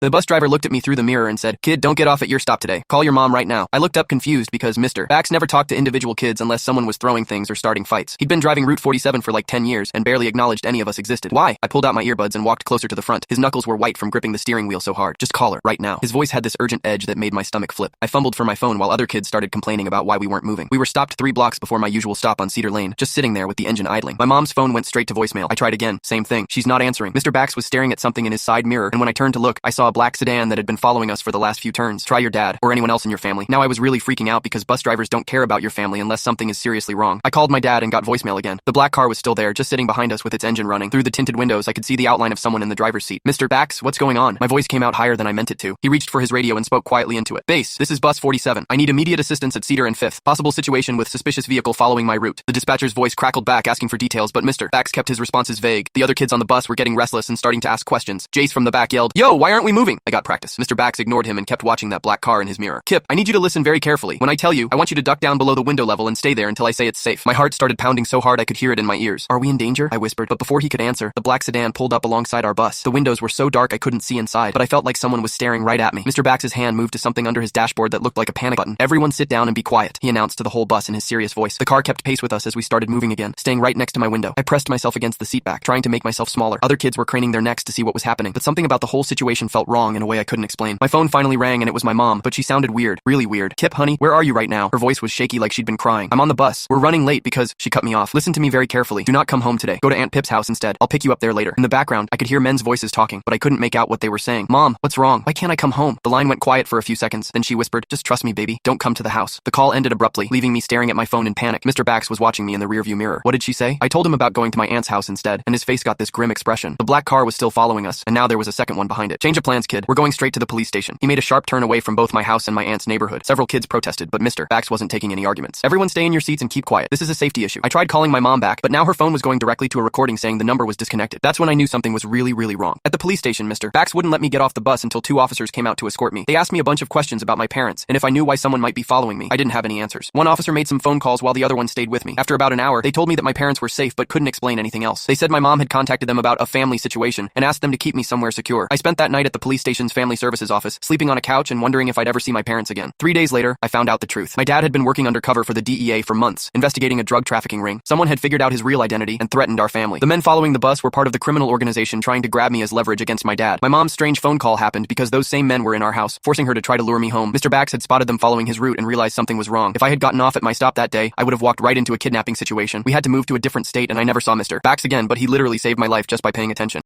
The bus driver looked at me through the mirror and said, "Kid, don't get off at your stop today. Call your mom right now." I looked up confused because Mr. Bax never talked to individual kids unless someone was throwing things or starting fights. He'd been driving Route 47 for like 10 years and barely acknowledged any of us existed. Why? I pulled out my earbuds and walked closer to the front. His knuckles were white from gripping the steering wheel so hard. "Just call her, right now." His voice had this urgent edge that made my stomach flip. I fumbled for my phone while other kids started complaining about why we weren't moving. We were stopped 3 blocks before my usual stop on Cedar Lane, just sitting there with the engine idling. My mom's phone went straight to voicemail. I tried again, same thing. She's not answering. Mr. Bax was staring at something in his side mirror, and when I turned to look, I saw a black sedan that had been following us for the last few turns. Try your dad, or anyone else in your family. Now I was really freaking out because bus drivers don't care about your family unless something is seriously wrong. I called my dad and got voicemail again. The black car was still there, just sitting behind us with its engine running. Through the tinted windows, I could see the outline of someone in the driver's seat. "Mr. Bax, what's going on?" My voice came out higher than I meant it to. He reached for his radio and spoke quietly into it. "Base, this is bus 47. I need immediate assistance at Cedar and 5th. Possible situation with suspicious vehicle following my route." The dispatcher's voice crackled back, asking for details, but Mr. Bax kept his responses vague. The other kids on the bus were getting restless and starting to ask questions. Jace from the back yelled, "Yo, why aren't we moving?" I got practice. Mr. Bax ignored him and kept watching that black car in his mirror. "Kip, I need you to listen very carefully. When I tell you, I want you to duck down below the window level and stay there until I say it's safe." My heart started pounding so hard I could hear it in my ears. "Are we in danger?" I whispered, but before he could answer, the black sedan pulled up alongside our bus. The windows were so dark I couldn't see inside, but I felt like someone was staring right at me. Mr. Bax's hand moved to something under his dashboard that looked like a panic button. "Everyone sit down and be quiet," he announced to the whole bus in his serious voice. The car kept pace with us as we started moving again, staying right next to my window. I pressed myself against the seat back, trying to make myself smaller. Other kids were craning their necks to see what was happening, but something about the whole situation felt wrong in a way I couldn't explain. My phone finally rang and it was my mom, but she sounded weird, really weird. "Kip, honey, where are you right now?" Her voice was shaky like she'd been crying. "I'm on the bus. We're running late because..." She cut me off. "Listen to me very carefully. Do not come home today. Go to Aunt Pip's house instead. I'll pick you up there later." In the background, I could hear men's voices talking, but I couldn't make out what they were saying. "Mom, what's wrong? Why can't I come home?" The line went quiet for a few seconds. Then she whispered, "Just trust me, baby. Don't come to the house." The call ended abruptly, leaving me staring at my phone in panic. Mr. Bax was watching me in the rearview mirror. What did she say? I told him about going to my aunt's house instead, and his face got this grim expression. The black car was still following us, and now there was a second one behind it. "Change of plans, kid. We're going straight to the police station." He made a sharp turn away from both my house and my aunt's neighborhood. Several kids protested, but Mr. Bax wasn't taking any arguments. "Everyone stay in your seats and keep quiet. This is a safety issue." I tried calling my mom back, but now her phone was going directly to a recording saying the number was disconnected. That's when I knew something was really, really wrong. At the police station, Mr. Bax wouldn't let me get off the bus until 2 officers came out to escort me. They asked me a bunch of questions about my parents, and if I knew why someone might be following me. I didn't have any answers. One officer made some phone calls while the other one stayed with me. After about an hour, they told me that my parents were safe but couldn't explain anything else. They said my mom had contacted them about a family situation and asked them to keep me somewhere secure. I spent that night at the police station's family services office, sleeping on a couch and wondering if I'd ever see my parents again. 3 days later, I found out the truth. My dad had been working undercover for the DEA for months, investigating a drug trafficking ring. Someone had figured out his real identity and threatened our family. The men following the bus were part of the criminal organization trying to grab me as leverage against my dad. My mom's strange phone call happened because those same men were in our house, forcing her to try to lure me home. Mr. Bax had spotted them following his route and realized something was wrong. If I had gotten off at my stop that day, I would have walked right into a kidnapping situation. We had to move to a different state and I never saw Mr. Bax again, but he literally saved my life just by paying attention.